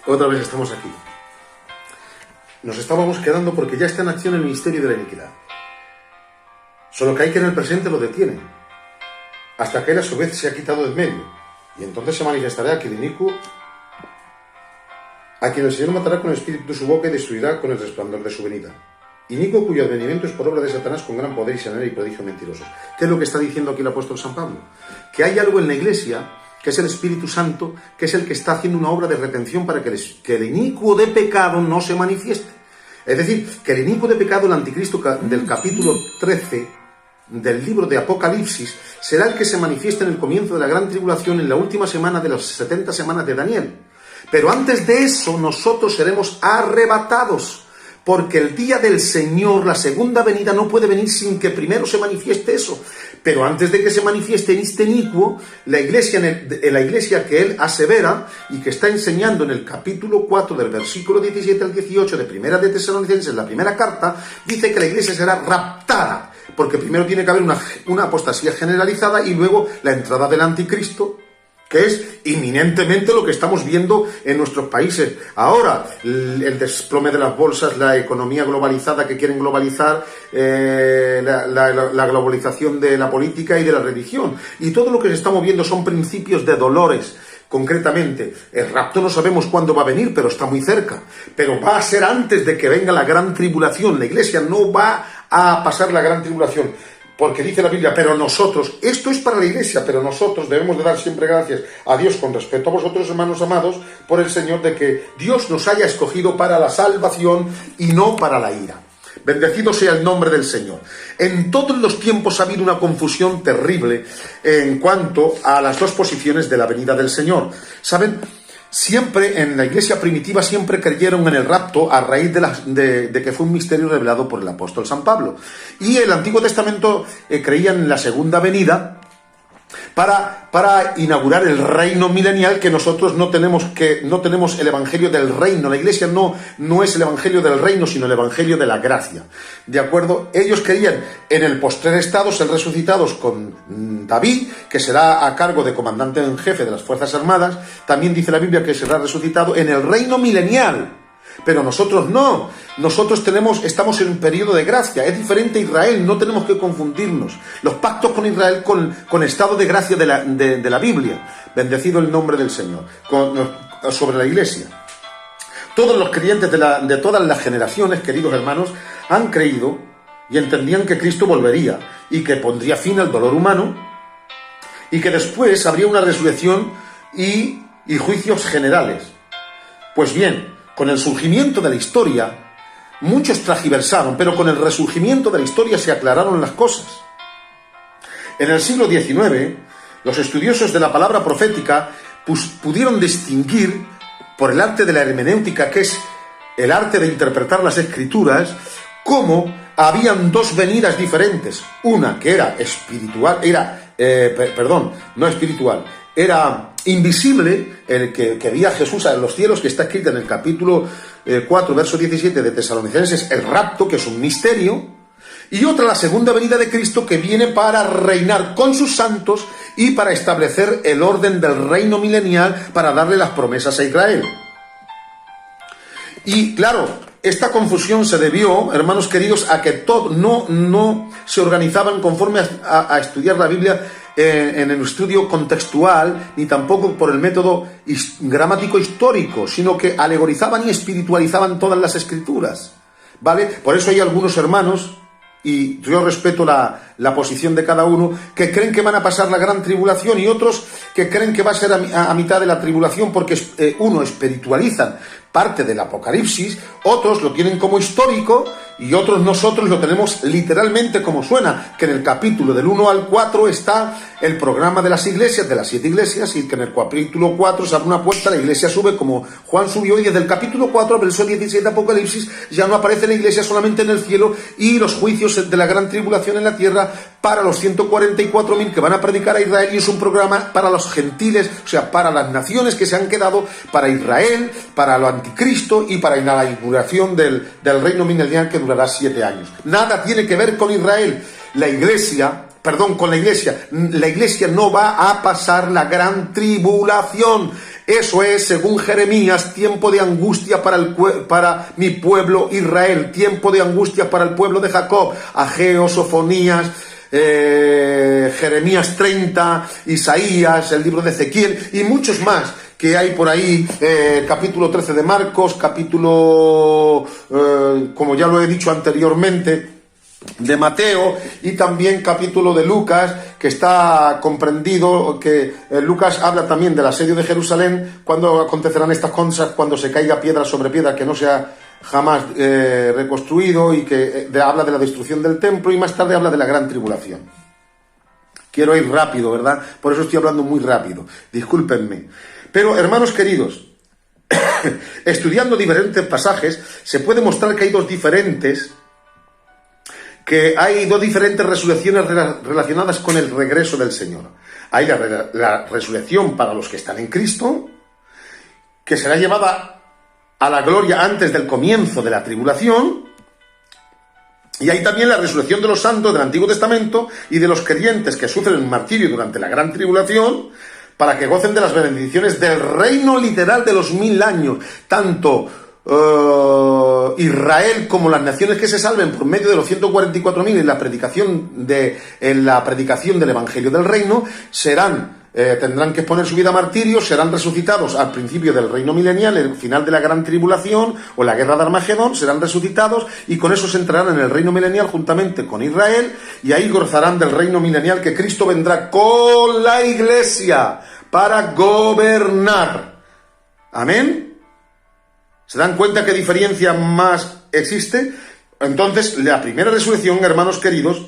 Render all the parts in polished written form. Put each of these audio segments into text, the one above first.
Otra vez estamos aquí. Nos estábamos quedando porque ya está en acción el misterio de la iniquidad. Solo que hay que en el presente lo detiene, hasta que él a su vez se ha quitado del medio. Y entonces se manifestará aquel inicuo, a quien el Señor matará con el espíritu de su boca y destruirá con el resplandor de su venida. Inicuo cuyo advenimiento es por obra de Satanás con gran poder y sanera y prodigio mentirosos. ¿Qué es lo que está diciendo aquí el apóstol San Pablo? Que hay algo en la Iglesia, que es el Espíritu Santo, que es el que está haciendo una obra de retención para que el inicuo de pecado no se manifieste. Es decir, que el inicuo de pecado, el anticristo del capítulo 13 del libro de Apocalipsis, será el que se manifieste en el comienzo de la gran tribulación, en la última semana de las 70 semanas de Daniel. Pero antes de eso, nosotros seremos arrebatados, porque el día del Señor, la segunda venida, no puede venir sin que primero se manifieste eso. Pero antes de que se manifieste este inicuo, la iglesia que él asevera y que está enseñando en el capítulo 4 del versículo 17 al 18 de Primera de Tesalonicenses, la primera carta, dice que la iglesia será raptada, porque primero tiene que haber una apostasía generalizada y luego la entrada del anticristo, que es inminentemente lo que estamos viendo en nuestros países. Ahora, el desplome de las bolsas, la economía globalizada que quieren globalizar, la globalización de la política y de la religión. Y todo lo que se está moviendo son principios de dolores. Concretamente, el rapto no sabemos cuándo va a venir, pero está muy cerca. Pero va a ser antes de que venga la gran tribulación. La iglesia no va a pasar la gran tribulación. Porque dice la Biblia, pero nosotros, esto es para la iglesia, pero nosotros debemos de dar siempre gracias a Dios con respecto a vosotros, hermanos amados, por el Señor, de que Dios nos haya escogido para la salvación y no para la ira. Bendecido sea el nombre del Señor. En todos los tiempos ha habido una confusión terrible en cuanto a las dos posiciones de la venida del Señor. ¿Saben? Siempre en la iglesia primitiva siempre creyeron en el rapto a raíz de que fue un misterio revelado por el apóstol San Pablo. Y el Antiguo Testamento creían en la segunda venida para inaugurar el reino milenial, que nosotros no tenemos el evangelio del reino. La iglesia no es el evangelio del reino, sino el evangelio de la gracia. ¿De acuerdo? Ellos creían en el postrer estado, ser resucitados con David, que será a cargo de comandante en jefe de las Fuerzas Armadas. También dice la Biblia que será resucitado en el reino milenial. Pero nosotros no, nosotros estamos en un periodo de gracia, es diferente a Israel, no tenemos que confundirnos. Los pactos con Israel con estado de gracia de la Biblia, bendecido el nombre del Señor, sobre la iglesia. Todos los creyentes de todas las generaciones, queridos hermanos, han creído y entendían que Cristo volvería y que pondría fin al dolor humano y que después habría una resurrección y juicios generales. Pues bien, con el surgimiento de la historia, muchos transgiversaron, pero con el resurgimiento de la historia se aclararon las cosas. En el siglo XIX, los estudiosos de la palabra profética pudieron distinguir, por el arte de la hermenéutica, que es el arte de interpretar las escrituras, cómo habían dos venidas diferentes. Una que era espiritual, era invisible, el que veía Jesús en los cielos, que está escrito en el capítulo 4, verso 17 de Tesalonicenses, el rapto, que es un misterio, y otra, la segunda venida de Cristo, que viene para reinar con sus santos y para establecer el orden del reino milenial, para darle las promesas a Israel. Y claro, esta confusión se debió, hermanos queridos, a que no se organizaban conforme a estudiar la Biblia en el estudio contextual, ni tampoco por el método gramático histórico, sino que alegorizaban y espiritualizaban todas las escrituras, ¿vale? Por eso hay algunos hermanos, y yo respeto la posición de cada uno, que creen que van a pasar la gran tribulación, y otros que creen que va a ser a mitad de la tribulación, porque uno espiritualizan parte del Apocalipsis, otros lo tienen como histórico, y otros nosotros lo tenemos literalmente como suena, que en el capítulo del 1 al 4 está el programa de las iglesias, de las 7 iglesias, y que en el capítulo 4 se abre una puerta, la iglesia sube como Juan subió, y desde el capítulo 4 al verso 17 de Apocalipsis ya no aparece la iglesia, solamente en el cielo, y los juicios de la gran tribulación en la tierra para los 144.000 que van a predicar a Israel, y es un programa para los gentiles, o sea, para las naciones que se han quedado, para Israel, para lo anticristo y para la inauguración del reino milenial, que durará 7 años. Nada tiene que ver con Israel. Con la iglesia. La iglesia no va a pasar la gran tribulación. Eso es, según Jeremías, tiempo de angustia para mi pueblo Israel, tiempo de angustia para el pueblo de Jacob. Ageo, Sofonías, Jeremías 30, Isaías, el libro de Ezequiel y muchos más que hay por ahí, capítulo 13 de Marcos, capítulo, como ya lo he dicho anteriormente, de Mateo, y también capítulo de Lucas, que está comprendido, que Lucas habla también del asedio de Jerusalén, cuando acontecerán estas cosas, cuando se caiga piedra sobre piedra, que no sea jamás reconstruido, y que habla de la destrucción del templo, y más tarde habla de la gran tribulación. Quiero ir rápido, ¿verdad? Por eso estoy hablando muy rápido, discúlpenme. Pero, hermanos queridos, estudiando diferentes pasajes, se puede mostrar que hay dos diferentes resurrecciones relacionadas con el regreso del Señor. Hay la resurrección para los que están en Cristo, que será llevada a la gloria antes del comienzo de la tribulación, y hay también la resurrección de los santos del Antiguo Testamento y de los creyentes que sufren el martirio durante la gran tribulación, para que gocen de las bendiciones del reino literal de los 1000 años, tanto Israel como las naciones que se salven por medio de los 144.000 en la predicación del Evangelio del Reino, tendrán que exponer su vida a martirio, serán resucitados al principio del reino milenial, el final de la gran tribulación o la guerra de Armagedón, serán resucitados y con eso se entrarán en el reino milenial juntamente con Israel, y ahí gozarán del reino milenial que Cristo vendrá con la iglesia para gobernar. Amén. ¿Se dan cuenta qué diferencia más existe? Entonces, la primera resurrección, hermanos queridos,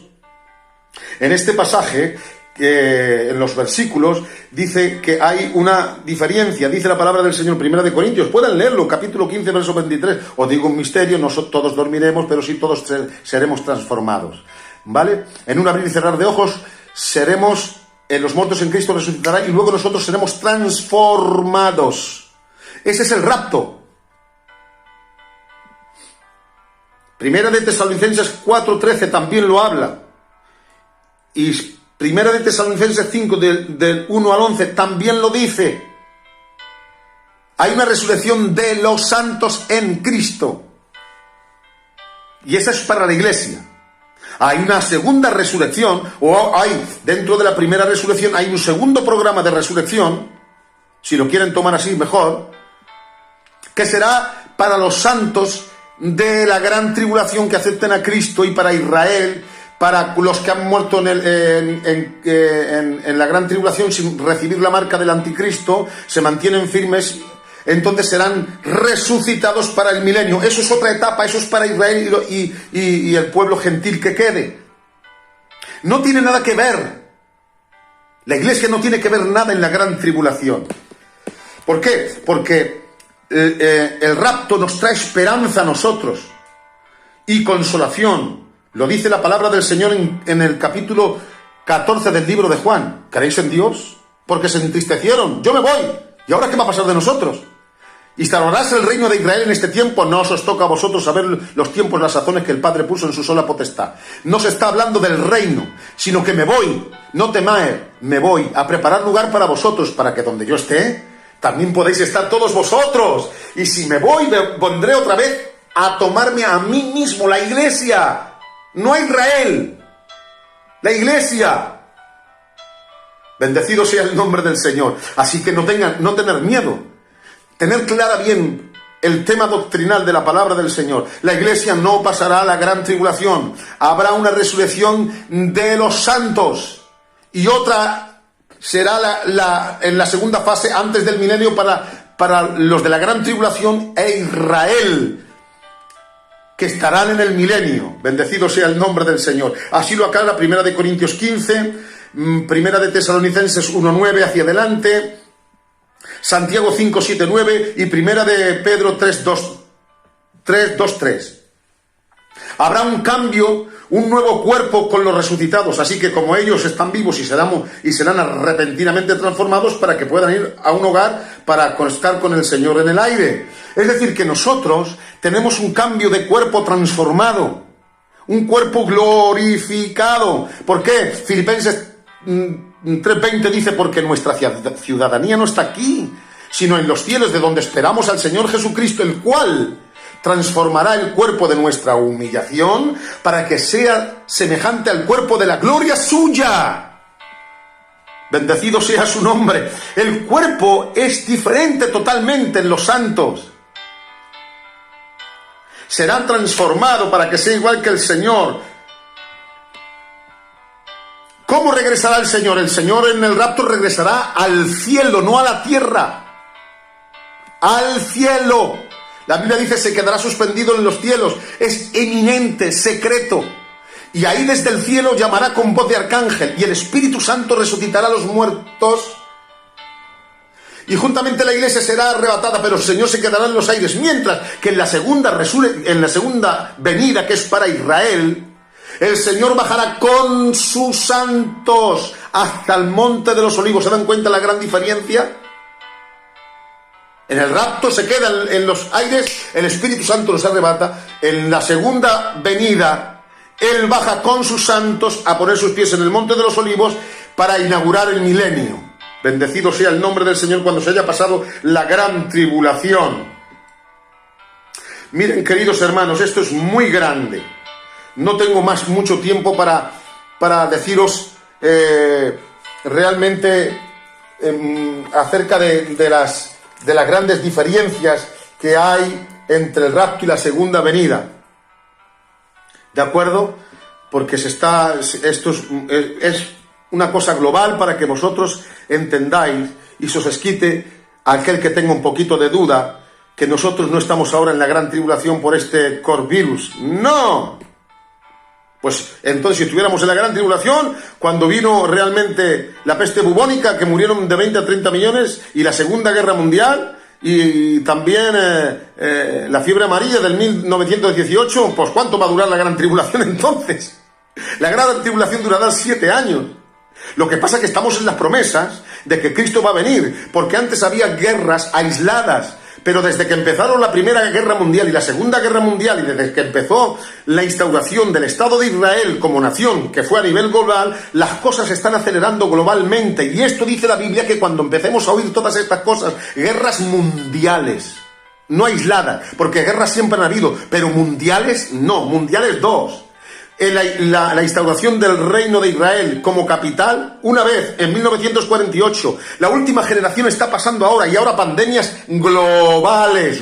en este pasaje, en los versículos, dice que hay una diferencia. Dice la palabra del Señor, Primera de Corintios, pueden leerlo, capítulo 15, verso 23. Os digo un misterio, no todos dormiremos, pero sí todos seremos transformados. ¿Vale? En un abrir y cerrar de ojos seremos, los muertos en Cristo resucitarán y luego nosotros seremos transformados. Ese es el rapto. Primera de Tesalonicenses 4:13 también lo habla. Y Primera de Tesalonicenses 5, del 1 al 11, también lo dice. Hay una resurrección de los santos en Cristo. Y esa es para la iglesia. Hay una segunda resurrección, dentro de la primera resurrección, hay un segundo programa de resurrección, si lo quieren tomar así mejor, que será para los santos de la gran tribulación que acepten a Cristo, y para Israel, para los que han muerto en la gran tribulación sin recibir la marca del anticristo, se mantienen firmes, entonces serán resucitados para el milenio. Eso es otra etapa, eso es para Israel y el pueblo gentil que quede. No tiene nada que ver. La iglesia no tiene que ver nada en la gran tribulación. ¿Por qué? Porque el rapto nos trae esperanza a nosotros y consolación. Lo dice la palabra del Señor en el capítulo 14 del libro de Juan. ¿Creéis en Dios? Porque se entristecieron. Yo me voy. ¿Y ahora qué va a pasar de nosotros? ¿Instaurarás el reino de Israel en este tiempo? No os toca a vosotros saber los tiempos, las sazones que el Padre puso en su sola potestad. No se está hablando del reino, sino que me voy. No temáis, me voy a preparar lugar para vosotros, para que donde yo esté, también podéis estar todos vosotros. Y si me voy, vendré otra vez a tomarme a mí mismo, la iglesia. No a Israel, la iglesia. Bendecido sea el nombre del Señor. Así que no tener miedo. Tener clara bien el tema doctrinal de la palabra del Señor. La iglesia no pasará a la gran tribulación. Habrá una resurrección de los santos. Y otra será en la segunda fase, antes del milenio, para los de la gran tribulación e Israel, que estarán en el milenio. Bendecido sea el nombre del Señor. Así lo aclara Primera de Corintios 15, Primera de Tesalonicenses 1:9 hacia adelante, Santiago 5:7-9 y Primera de Pedro 3:2-3. Habrá un cambio, un nuevo cuerpo con los resucitados, así que como ellos están vivos y serán repentinamente transformados, para que puedan ir a un hogar para estar con el Señor en el aire. Es decir, que nosotros tenemos un cambio de cuerpo transformado, un cuerpo glorificado. ¿Por qué? Filipenses 3:20 dice, porque nuestra ciudadanía no está aquí, sino en los cielos, de donde esperamos al Señor Jesucristo, el cual transformará el cuerpo de nuestra humillación para que sea semejante al cuerpo de la gloria suya. Bendecido sea su nombre. El cuerpo es diferente totalmente en los santos. Será transformado para que sea igual que el Señor. ¿Cómo regresará el Señor? El Señor en el rapto regresará al cielo, no a la tierra. Al cielo. La Biblia dice, se quedará suspendido en los cielos. Es eminente, secreto. Y ahí desde el cielo llamará con voz de arcángel, y el Espíritu Santo resucitará a los muertos. Y juntamente la iglesia será arrebatada, pero el Señor se quedará en los aires. Mientras que en la segunda venida, que es para Israel, el Señor bajará con sus santos hasta el monte de los olivos. ¿Se dan cuenta la gran diferencia? En el rapto se queda en los aires, el Espíritu Santo los arrebata. En la segunda venida, Él baja con sus santos a poner sus pies en el monte de los olivos para inaugurar el milenio. Bendecido sea el nombre del Señor cuando se haya pasado la gran tribulación. Miren, queridos hermanos, esto es muy grande. No tengo mucho tiempo para deciros realmente acerca de las grandes diferencias que hay entre el rapto y la segunda venida. ¿De acuerdo? Porque esto es una cosa global para que vosotros entendáis y se os quite aquel que tenga un poquito de duda que nosotros no estamos ahora en la gran tribulación por este coronavirus. ¡No! Pues entonces si estuviéramos en la gran tribulación, cuando vino realmente la peste bubónica, que murieron de 20 a 30 millones, y la Segunda Guerra Mundial, y también la fiebre amarilla del 1918, pues ¿cuánto va a durar la gran tribulación entonces? La gran tribulación durará 7 años. Lo que pasa es que estamos en las promesas de que Cristo va a venir, porque antes había guerras aisladas, pero desde que empezaron la Primera Guerra Mundial y la Segunda Guerra Mundial, y desde que empezó la instauración del Estado de Israel como nación, que fue a nivel global, las cosas se están acelerando globalmente. Y esto dice la Biblia, que cuando empecemos a oír todas estas cosas, guerras mundiales, no aisladas, porque guerras siempre han habido, pero mundiales no, mundiales dos. La instauración del reino de Israel como capital, una vez en 1948, la última generación está pasando ahora, y ahora pandemias globales,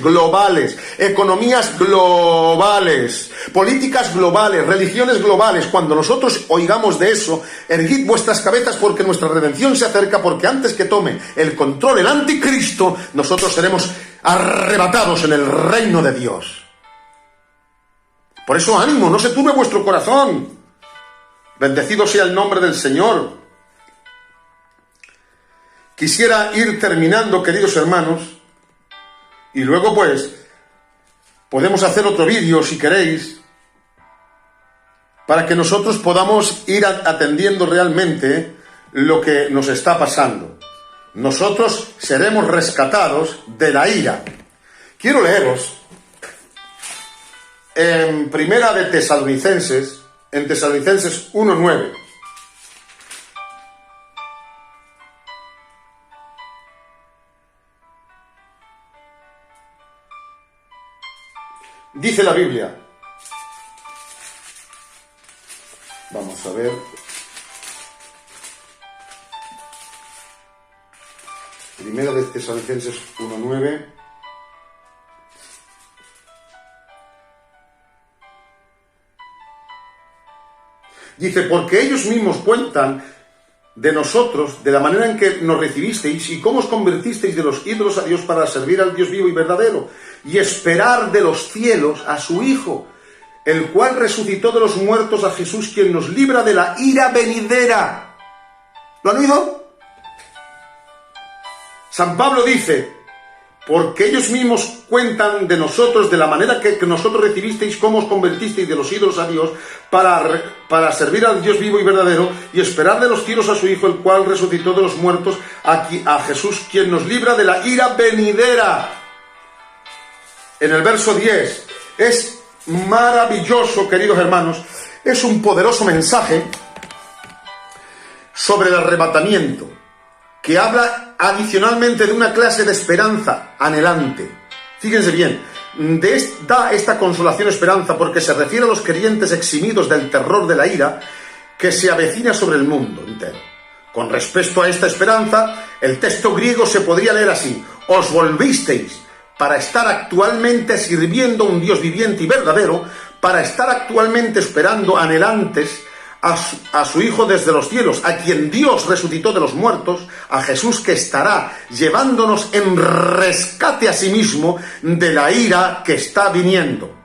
economías globales, políticas globales, religiones globales. Cuando nosotros oigamos de eso, erguid vuestras cabezas, porque nuestra redención se acerca, porque antes que tome el control el anticristo, nosotros seremos arrebatados en el reino de Dios. Por eso ánimo, no se turbe vuestro corazón. Bendecido sea el nombre del Señor. Quisiera ir terminando, queridos hermanos, y luego pues podemos hacer otro vídeo si queréis, para que nosotros podamos ir atendiendo realmente lo que nos está pasando. Nosotros seremos rescatados de la ira. Quiero leeros en Primera de Tesalonicenses, en Tesalonicenses 1:9. Dice la Biblia. Vamos a ver. Primera de Tesalonicenses 1:9. Dice, porque ellos mismos cuentan de nosotros, de la manera en que nos recibisteis y cómo os convertisteis de los ídolos a Dios para servir al Dios vivo y verdadero, y esperar de los cielos a su Hijo, el cual resucitó de los muertos, a Jesús, quien nos libra de la ira venidera. ¿Lo han oído? San Pablo dice, porque ellos mismos cuentan de nosotros, de la manera que nosotros recibisteis, cómo os convertisteis de los ídolos a Dios, para servir al Dios vivo y verdadero, y esperar de los cielos a su Hijo, el cual resucitó de los muertos, a Jesús, quien nos libra de la ira venidera. En el verso 10, es maravilloso, queridos hermanos, es un poderoso mensaje sobre el arrebatamiento, que habla adicionalmente de una clase de esperanza anhelante. Fíjense bien, da esta consolación esperanza porque se refiere a los creyentes eximidos del terror de la ira que se avecina sobre el mundo entero. Con respecto a esta esperanza, el texto griego se podría leer así: os volvisteis para estar actualmente sirviendo a un Dios viviente y verdadero, para estar actualmente esperando anhelantes a su Hijo desde los cielos, a quien Dios resucitó de los muertos, a Jesús, que estará llevándonos en rescate a sí mismo de la ira que está viniendo.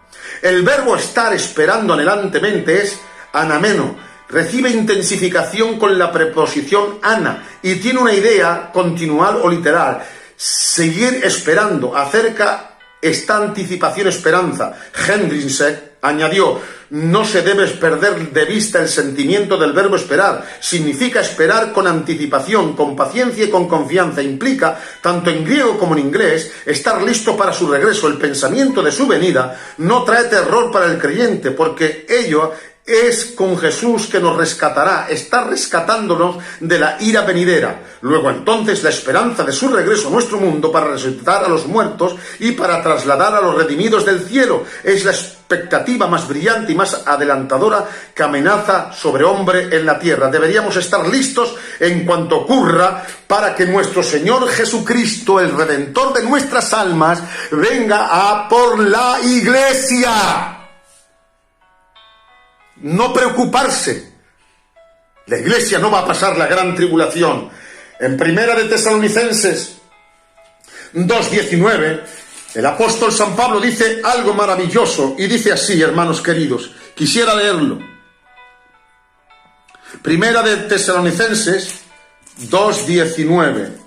El verbo estar esperando anhelantemente es anameno, recibe intensificación con la preposición ana y tiene una idea continual o literal: seguir esperando. Acerca esta anticipación esperanza, Hendrickse añadió: no se debe perder de vista el sentimiento del verbo esperar. Significa esperar con anticipación, con paciencia y con confianza. Implica, tanto en griego como en inglés, estar listo para su regreso. El pensamiento de su venida no trae terror para el creyente, porque ello es con Jesús que nos rescatará, está rescatándonos de la ira venidera. Luego entonces la esperanza de su regreso a nuestro mundo para resucitar a los muertos y para trasladar a los redimidos del cielo es la expectativa más brillante y más adelantadora que amenaza sobre hombre en la tierra. Deberíamos estar listos en cuanto ocurra para que nuestro Señor Jesucristo, el Redentor de nuestras almas, venga a por la iglesia. No preocuparse. La iglesia no va a pasar la gran tribulación. En Primera de Tesalonicenses 2:19, el apóstol San Pablo dice algo maravilloso y dice así, hermanos queridos, quisiera leerlo. Primera de Tesalonicenses 2:19.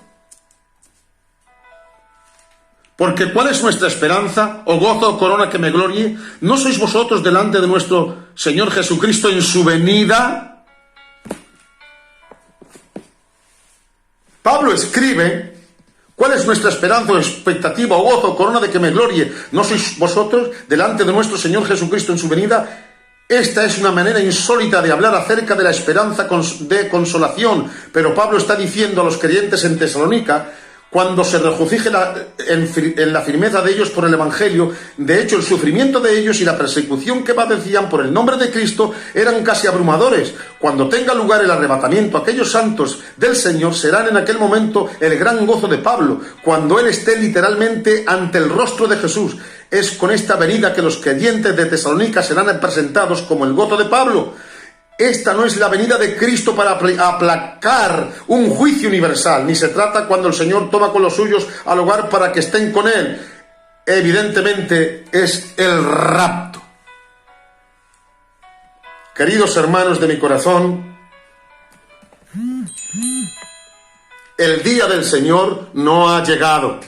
Porque ¿cuál es nuestra esperanza, o gozo, o corona que me glorie? ¿No sois vosotros delante de nuestro Señor Jesucristo en su venida? Pablo escribe: ¿cuál es nuestra esperanza, o expectativa, o gozo, o corona de que me glorie? ¿No sois vosotros delante de nuestro Señor Jesucristo en su venida? Esta es una manera insólita de hablar acerca de la esperanza de consolación, pero Pablo está diciendo a los creyentes en Tesalónica, cuando se regocije en la firmeza de ellos por el Evangelio. De hecho, el sufrimiento de ellos y la persecución que padecían por el nombre de Cristo eran casi abrumadores. Cuando tenga lugar el arrebatamiento, aquellos santos del Señor serán en aquel momento el gran gozo de Pablo, cuando él esté literalmente ante el rostro de Jesús. Es con esta venida que los creyentes de Tesalónica serán presentados como el gozo de Pablo. Esta no es la venida de Cristo para aplacar un juicio universal, ni se trata cuando el Señor toma con los suyos al hogar para que estén con Él. Evidentemente es el rapto. Queridos hermanos de mi corazón, el día del Señor no ha llegado.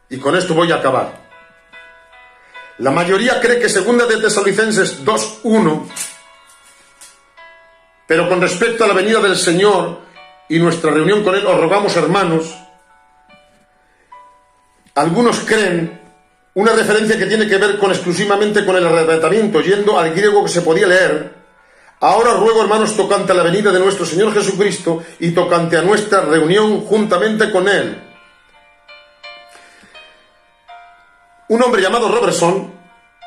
Y con esto voy a acabar. La mayoría cree que Segunda de Tesalonicenses 2:1, pero con respecto a la venida del Señor y nuestra reunión con Él, os rogamos, hermanos, algunos creen una referencia que tiene que ver exclusivamente con el arrebatamiento, yendo al griego que se podía leer: ahora ruego, hermanos, tocante a la venida de nuestro Señor Jesucristo y tocante a nuestra reunión juntamente con Él. Un hombre llamado Robertson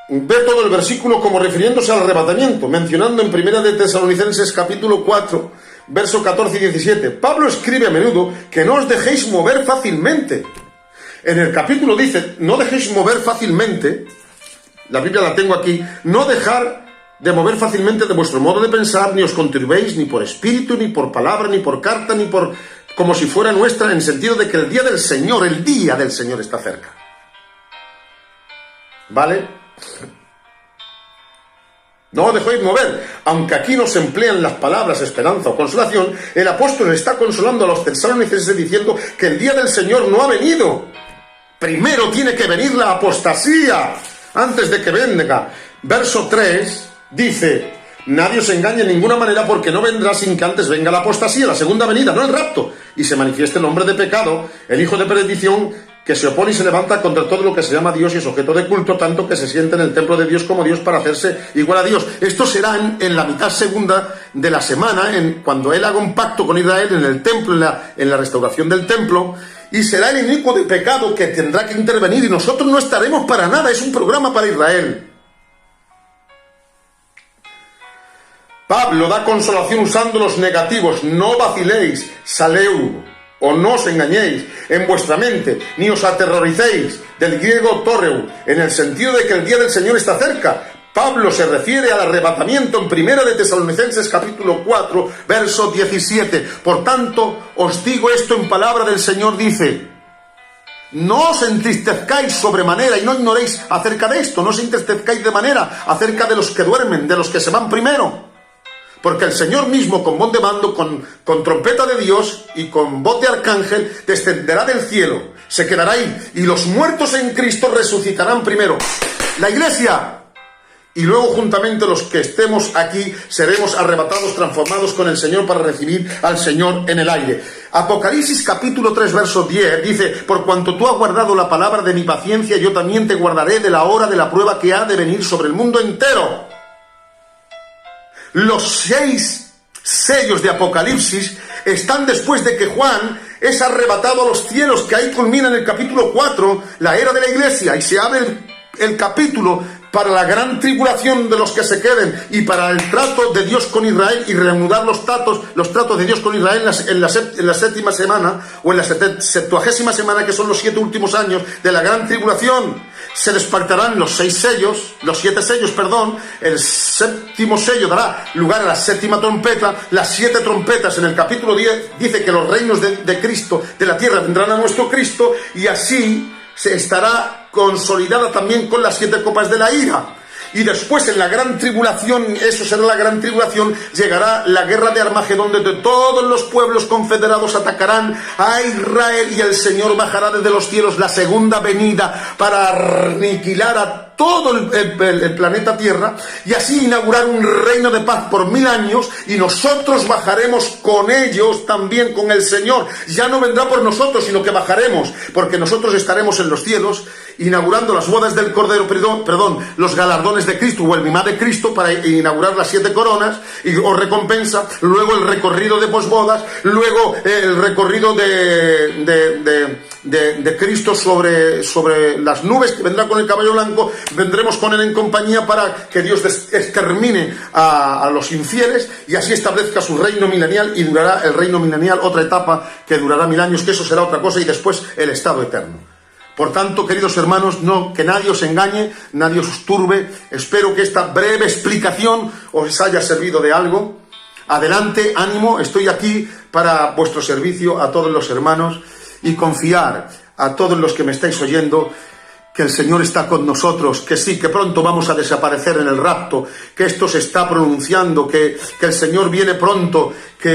ve todo el versículo como refiriéndose al arrebatamiento, mencionando en Primera de Tesalonicenses capítulo 4, verso 14 y 17. Pablo escribe a menudo que no os dejéis mover fácilmente. En el capítulo dice: no dejéis mover fácilmente. La Biblia la tengo aquí. No dejar de mover fácilmente de vuestro modo de pensar, ni os conturbéis ni por espíritu, ni por palabra, ni por carta, ni por como si fuera nuestra, en sentido de que el día del Señor está cerca. ¿Vale? No os dejéis mover. Aunque aquí no se emplean las palabras esperanza o consolación, el apóstol está consolando a los tesalonicenses diciendo que el día del Señor no ha venido. Primero tiene que venir la apostasía antes de que venga. Verso 3 dice: nadie os engañe en ninguna manera, porque no vendrá sin que antes venga la apostasía, la segunda venida, no el rapto, y se manifieste el hombre de pecado, el hijo de perdición, que se opone y se levanta contra todo lo que se llama Dios y es objeto de culto, tanto que se siente en el templo de Dios como Dios para hacerse igual a Dios. Esto será en la mitad segunda de la semana, cuando Él haga un pacto con Israel en el templo, en la restauración del templo, y será el inicuo de pecado que tendrá que intervenir, y nosotros no estaremos para nada. Es un programa para Israel. Pablo da consolación usando los negativos. No vaciléis, saleu, o no os engañéis en vuestra mente, ni os aterroricéis, del griego torreu, en el sentido de que el día del Señor está cerca. Pablo se refiere al arrebatamiento en Primera de Tesalonicenses capítulo 4, verso 17. Por tanto, os digo esto en palabra del Señor, dice: no os entristezcáis sobremanera, y no ignoréis acerca de esto, no os entristezcáis de manera acerca de los que duermen, de los que se van primero. Porque el Señor mismo, con voz de mando, con trompeta de Dios y con voz de arcángel, descenderá del cielo, se quedará ahí, y los muertos en Cristo resucitarán primero. La iglesia. Y luego, juntamente los que estemos aquí, seremos arrebatados, transformados con el Señor para recibir al Señor en el aire. Apocalipsis capítulo 3, verso 10, dice: por cuanto tú has guardado la palabra de mi paciencia, yo también te guardaré de la hora de la prueba que ha de venir sobre el mundo entero. Los 6 sellos de Apocalipsis están después de que Juan es arrebatado a los cielos, que ahí culmina en el capítulo 4, la era de la iglesia, y se abre el capítulo para la gran tribulación de los que se queden y para el trato de Dios con Israel y reanudar los tratos de Dios con Israel en la séptima semana o en la 70ª semana, que son los 7 últimos años de la gran tribulación. Se despertarán los 7 sellos, el 7º sello dará lugar a la 7ª trompeta, las 7 trompetas en el capítulo 10 dice que los reinos de Cristo, de la tierra, vendrán a nuestro Cristo, y así se estará consolidada también con las 7 copas de la ira. Y después en la gran tribulación, eso será la gran tribulación, llegará la guerra de Armagedón, donde todos los pueblos confederados atacarán a Israel y el Señor bajará desde los cielos, la segunda venida, para aniquilar a todo el planeta Tierra y así inaugurar un reino de paz por 1000 años, y nosotros bajaremos con ellos también, con el Señor. Ya no vendrá por nosotros, sino que bajaremos, porque nosotros estaremos en los cielos inaugurando las bodas del Cordero, los galardones de Cristo o el mimá de Cristo, para inaugurar las 7 coronas o recompensa, luego el recorrido de posbodas, luego el recorrido de Cristo sobre las nubes, que vendrá con el caballo blanco. Vendremos con él en compañía para que Dios extermine a los infieles y así establezca su reino milenial, y durará el reino milenial otra etapa que durará 1000 años, que eso será otra cosa, y después el estado eterno. Por tanto, queridos hermanos, que nadie os engañe, nadie os turbe. Espero que esta breve explicación os haya servido de algo. Adelante, ánimo, estoy aquí para vuestro servicio a todos los hermanos, y confiar a todos los que me estáis oyendo que el Señor está con nosotros, que sí, que pronto vamos a desaparecer en el rapto, que esto se está pronunciando, que el Señor viene pronto, que